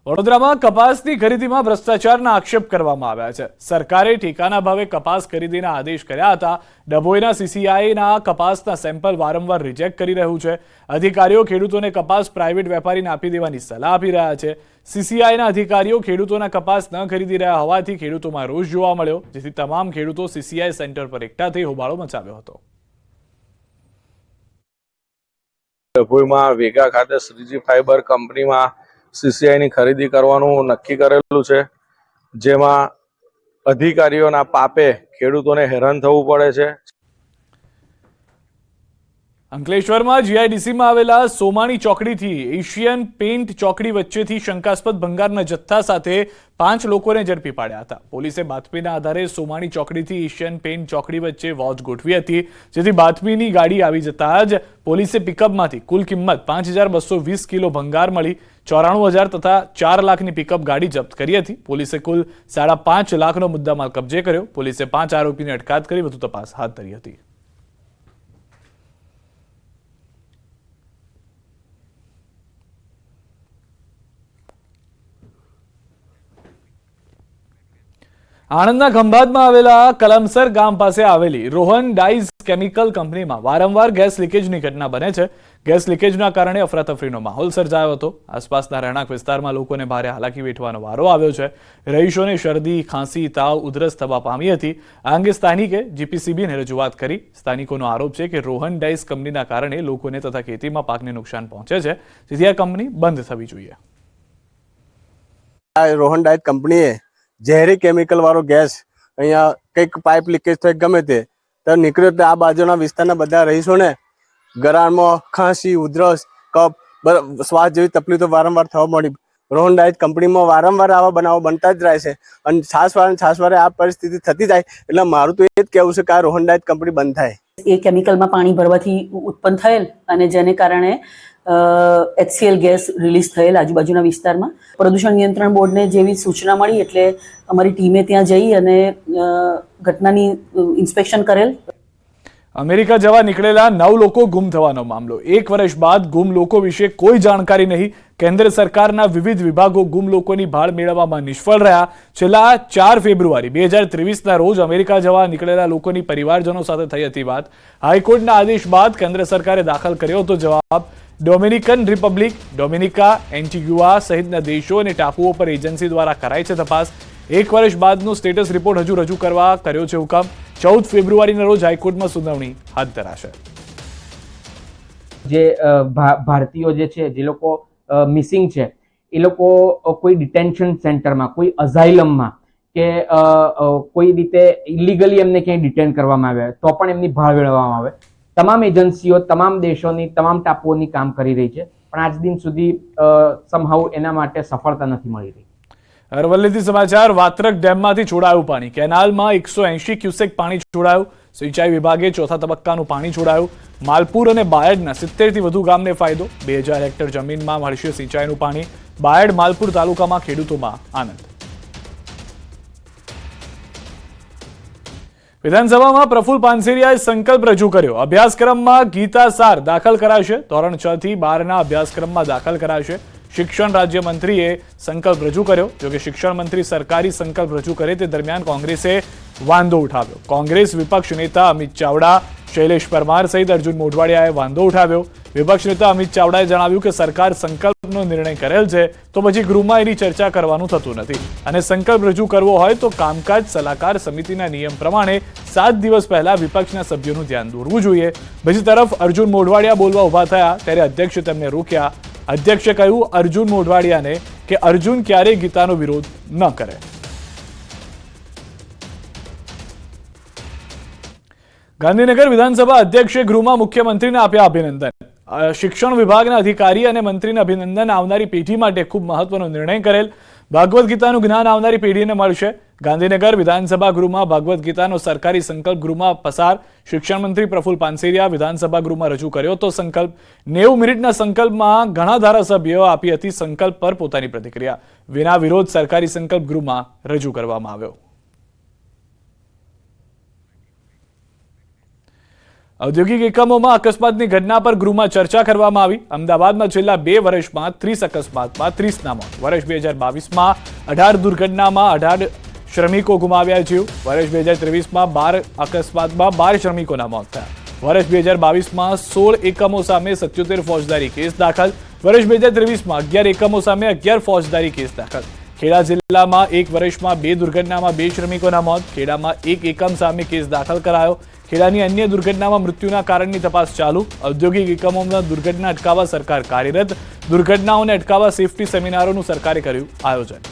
વડોદરામાં કપાસની ખરીદીમાં ભ્રષ્ટાચારના આક્ષેપ કરવામાં આવ્યા છે। સરકારે ઠેકાના ભાવે કપાસ ખરીદીના આદેશ કર્યા હતા। ડભોઈના સીસીઆઈના કપાસના સેમ્પલ વારંવાર રિજેક્ટ કરી રહ્યું છે। અધિકારીઓ ખેડૂતોને કપાસ પ્રાઇવેટ વેપારીને આપી દેવાની સલાહ આપી રહ્યા છે। સીસીઆઈના અધિકારીઓ ખેડૂતોના કપાસ ન ખરીદી રહ્યા હોવાથી ખેડૂતોમાં રોષ જોવા મળ્યો, જેથી તમામ ખેડૂતો સીસીઆઈ સેન્ટર પર એકઠા થઈ હોબાળો મચાવ્યો હતો। ડભોઈમાં વેગા ખાતે શ્રીજી ફાઈબર કંપનીમાં સીસીઆઈની ખરીદી કરવાનું નક્કી કરેલું છે, જેમાં અધિકારીઓના પાપે ખેડૂતોને હેરાન થવું પડે છે। અંકલેશ્વરમાં જીઆઈડીસીમાં આવેલા સોમાણી ચોકડીથી એશિયન પેઇન્ટ ચોકડી વચ્ચેથી શંકાસ્પદ ભંગારના જથ્થા સાથે 5 લોકોને ઝડપી પાડ્યા હતા। પોલીસે બાતમીના આધારે સોમાણી ચોકડીથી એશિયન પેઇન્ટ ચોકડી વચ્ચે વોચ ગોઠવી હતી, જેથી બાતમીની ગાડી આવી જતા જ પોલીસે પિકઅપમાંથી કુલ કિંમત 5220 કિલો ભંગાર મળી 94,000 તથા 4 લાખની પિકઅપ ગાડી જપ્ત કરી હતી। પોલીસે કુલ 5.5 લાખનો મુદ્દામાલ કબજે કર્યો। પોલીસે 5 આરોપીની અટકાયત કરી વધુ તપાસ હાથ ધરી હતી। આણંદના ખંભાતમાં આવેલા કલમસર ગામ પાસે આવેલી રોહન ડાઇઝ કેમિકલ કંપનીમાં વારંવાર ગેસ લીકેજની ઘટના બને છે। ગેસ લીકેજના કારણે અફરાતફરીનો માહોલ સર્જાયો હતો। આસપાસના રહેણાંક વિસ્તારમાં લોકોને ભારે હાલાકી વેઠવાનો વારો આવ્યો છે। રહીશોને શરદી, ખાંસી, તાવ, ઉધરસ થવા પામી હતી। આ અંગે સ્થાનિકે જીપીસીબીને રજૂઆત કરી। સ્થાનિકોનો આરોપ છે કે રોહન ડાઇઝ કંપનીના કારણે લોકોને તથા ખેતીમાં પાકને નુકસાન પહોંચે છે, જેથી આ કંપની બંધ થવી જોઈએ। રોહન ડાઇઝ કંપનીએ ઝેરી કેમિકલ વાળો ગેસ અહીંયા કંઈક પાઇપ લીકેજ થઈ ગમે તે તો નીકળ્યો, તો આ બાજુના વિસ્તારના બધા રહીશોને ગળામાં ખાંસી, ઉધરસ, કફ, શ્વાસ જેવી તકલીફો વારંવાર થવા મળી। રોહન ડાઇઝ કંપનીમાં વારંવાર આવા બનાવો બનતા જ રહે છે અને છાસવારે આ પરિસ્થિતિ થતી જાય, એટલે મારું તો એ જ કહેવું છે કે આ રોહન ડાઇઝ કંપની બંધ થાય। એ કેમિકલમાં પાણી ભરવાથી ઉત્પન્ન થયેલ અને જેને કારણે HCl ગેસ રિલીઝ થયેલ આજુબાજુના વિસ્તારમાં। પ્રદૂષણ નિયંત્રણ બોર્ડને જેવી સૂચના મળી એટલે અમારી ટીમે ત્યાં જઈ અને ઘટનાની ઇન્સ્પેક્શન કરેલ। અમેરિકા જવા નીકળેલા 9 લોકો ગુમ થવાનો મામલો। 1 વર્ષ બાદ ગુમ લોકો વિશે કોઈ જાણકારી નહીં। કેન્દ્ર સરકારના વિવિધ વિભાગો ગુમ લોકોની ભાળ મેળવવામાં નિષ્ફળ રહ્યા। છેલ્લા 4 ફેબ્રુઆરી 2023ના રોજ અમેરિકા જવા નીકળેલા લોકોની પરિવારજનો સાથે થઈ હતી વાત। હાઈકોર્ટના આદેશ બાદ કેન્દ્ર સરકારે દાખલ કર્યો હતો જવાબ। ડોમિનિકન રિપબ્લિક, ડોમિનિકા, એન્ટિગ્યુઆ સહિતના દેશો અને ટાપુઓ પર એજન્સી દ્વારા કરાઈ છે તપાસ। 1 વર્ષ બાદનો સ્ટેટસ રિપોર્ટ હજુ રજૂ કરવા કર્યો છે હુકમ। 14 ફેબ્રુઆરીના રોજ હાઈકોર્ટમાં સુનાવણી હાથ ધરાશે। જે ભારતીયો જે છે, જે લોકો મિસિંગ છે, એ લોકો કોઈ ડિટેન્શન સેન્ટરમાં, કોઈ અઝાઇલમમાં કે કોઈ રીતે ઇલીગલી એમને ક્યાંય ડિટેન કરવામાં આવ્યા તો પણ એમની ભાળ મેળવવામાં આવે। તમામ એજન્સીઓ તમામ દેશોની તમામ ટાપુઓની કામ કરી રહી છે, પણ આજ દિન સુધી સમહાઉ એના માટે સફળતા નથી મળી રહી। અરવલ્લીથી સમાચાર। વાત્રક ડેમમાંથી છોડાયું પાણી। કેનાલમાં 180 ક્યુસેક પાણી છોડાયું। સિંચાઈ વિભાગે ચોથા તબક્કાનું પાણી છોડાયું। માલપુર અને બાયડના 70 થી વધુ ગામને ફાયદો। 2000 હેક્ટર જમીનમાં મળશે સિંચાઈનું પાણી। બાયડ, માલપુર તાલુકામાં ખેડૂતોમાં આનંદ। વિધાનસભામાં પ્રફુલ પાનસેરિયાએ સંકલ્પ રજૂ કર્યો। અભ્યાસક્રમમાં ગીતા સાર દાખલ કરાશે। ધોરણ 6 થી 12ના અભ્યાસક્રમમાં દાખલ કરાશે। શિક્ષણ રાજ્યમંત્રીએ સંકલ્પ રજૂ કર્યો। જોકે શિક્ષણ મંત્રી સરકારી સંકલ્પ રજૂ કરે તે દરમિયાન કોંગ્રેસે વાંધો ઉઠાવ્યો। કોંગ્રેસ વિપક્ષ નેતા અમિત ચાવડા, શૈલેષ પરમાર સહિત અર્જુન મોઢવાડિયાએ વાંધો ઉઠાવ્યો। વિપક્ષ નેતા અમિત ચાવડાએ જણાવ્યું કે સરકાર સંકલ્પનો નિર્ણય કરેલ છે તો પછી ગૃહમાં એની ચર્ચા કરવાનું થતું નથી અને સંકલ્પ રજૂ કરવો હોય તો કામકાજ સલાહકાર સમિતિના નિયમ પ્રમાણે 7 દિવસ પહેલા વિપક્ષના સભ્યોનું ધ્યાન દોરવું જોઈએ। બીજી તરફ અર્જુન મોઢવાડિયા બોલવા ઉભા થયા ત્યારે અધ્યક્ષે તેમને રોક્યા। અધ્યક્ષે કહ્યું અર્જુન મોઢવાડિયાને કે અર્જુન ક્યારેય ગીતાનો વિરોધ ન કરે। ગાંધીનગર વિધાનસભા અધ્યક્ષે ગૃહમાં મુખ્યમંત્રીને આપ્યા અભિનંદન। શિક્ષણ વિભાગના અધિકારી અને મંત્રીને અભિનંદન। આવનારી પેઢી માટે ખૂબ મહત્વનો નિર્ણય કરેલ। ભાગવત ગીતાનું જ્ઞાન આવનારી પેઢીને મળશે। ગાંધીનગર વિધાનસભા ગૃહમાં ભાગવત ગીતાનો સરકારી સંકલ્પ ગૃહમાં પસાર। શિક્ષણ મંત્રી પ્રફુલ પાનસેરિયા વિધાનસભા ગૃહમાં રજૂ કર્યો હતો સંકલ્પ। 90 મિનિટના સંકલ્પમાં ઘણા ધારાસભ્યોએ આપી હતી સંકલ્પ પર પોતાની પ્રતિક્રિયા। વિના વિરોધ સરકારી સંકલ્પ ગૃહમાં રજૂ કરવામાં આવ્યો। ઔદ્યોગિક એકમોમાં અકસ્માતની ઘટના પર ગૃહમાં ચર્ચા કરવામાં આવી. અમદાવાદમાં છેલ્લા 2 વર્ષમાં 30 અકસ્માતમાં 30 ના મોત. વર્ષ 2022માં 18 દુર્ઘટનામાં 18 શ્રમિકો ગુમાવ્યા જીવ. વર્ષ 2023માં 12 અકસ્માતમાં 12 શ્રમિકોના મોત થયા. વર્ષ 2022માં 16 એકમો સામે 77 ફોજદારી કેસ દાખલ. વર્ષ 2023માં 11 એકમો સામે 11 ફોજદારી કેસ દાખલ. ખેડા જિલ્લામાં 1 વર્ષમાં 2 દુર્ઘટનામાં 2 શ્રમિકોના મોત. ખેડામાં 1 એકમ સામે કેસ દાખલ કરાયો. ખેડાની અન્ય દુર્ઘટનામાં મૃત્યુના કારણની તપાસ ચાલુ. ઔદ્યોગિક એકમોમાં દુર્ઘટના અટકાવવા સરકાર કાર્યરત. દુર્ઘટનાઓને અટકાવવા સેફટી સેમિનારોનું સરકારે કર્યું આયોજન.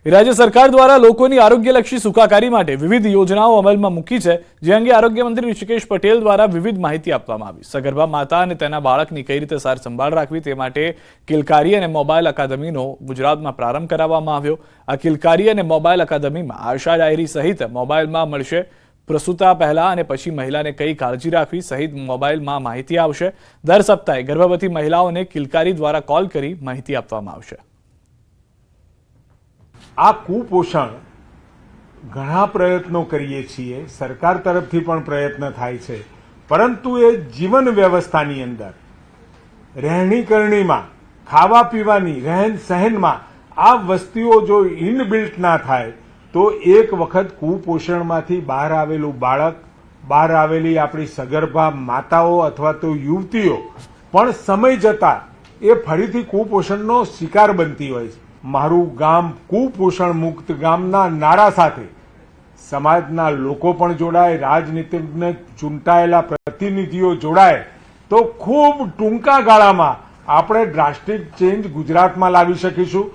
રાજ્ય સરકાર દ્વારા લોકોની આરોગ્યલક્ષી સુખાકારી માટે વિવિધ યોજનાઓ અમલમાં મૂકી છે, જે અંગે આરોગ્ય મંત્રી ઋષિકેશ પટેલ દ્વારા વિવિધ માહિતી આપવામાં આવી. સગર્ભા માતા અને તેના બાળકની કઈ રીતે સાર સંભાળ રાખવી તે માટે કિલકારી અને મોબાઈલ અકાદમીનો ગુજરાતમાં પ્રારંભ કરાવવામાં આવ્યો. આ કિલકારી અને મોબાઈલ અકાદમીમાં આશા ડાયરી સહિત મોબાઈલમાં મળશે. પ્રસૂતા પહેલા અને પછી મહિલાને કઈ કાળજી રાખવી સહિત મોબાઈલમાં માહિતી આવશે. દર સપ્તાહે ગર્ભવતી મહિલાઓને કિલકારી દ્વારા કોલ કરી માહિતી આપવામાં આવશે. આ કુપોષણ ઘણા પ્રયત્નો કરીએ છીએ, સરકાર તરફથી પણ પ્રયત્ન થાય છે, પરંતુ એ જીવન વ્યવસ્થાની અંદર રહેણી કરણીમાં, ખાવા પીવાની, રહેન સહેનમાં આ વસ્તુઓ જો ઇનબિલ્ટ ના થાય તો એક વખત કુપોષણમાંથી બહાર આવેલું બાળક, બહાર આવેલી આપણી સગર્ભા માતાઓ અથવા તો યુવતીઓ પણ સમય જતા એ ફરીથી કુપોષણનો શિકાર બનતી હોય છે. મારું ગામ કુપોષણ મુક્ત ગામના નારા સાથે સમાજના લોકો પણ જોડાય, રાજનીતિજ્ઞ ચૂંટાયેલા પ્રતિનિધિઓ જોડાય તો ખૂબ ટૂંકા ગાળામાં આપણે ડ્રાસ્ટિક ચેન્જ ગુજરાતમાં લાવી શકીશું.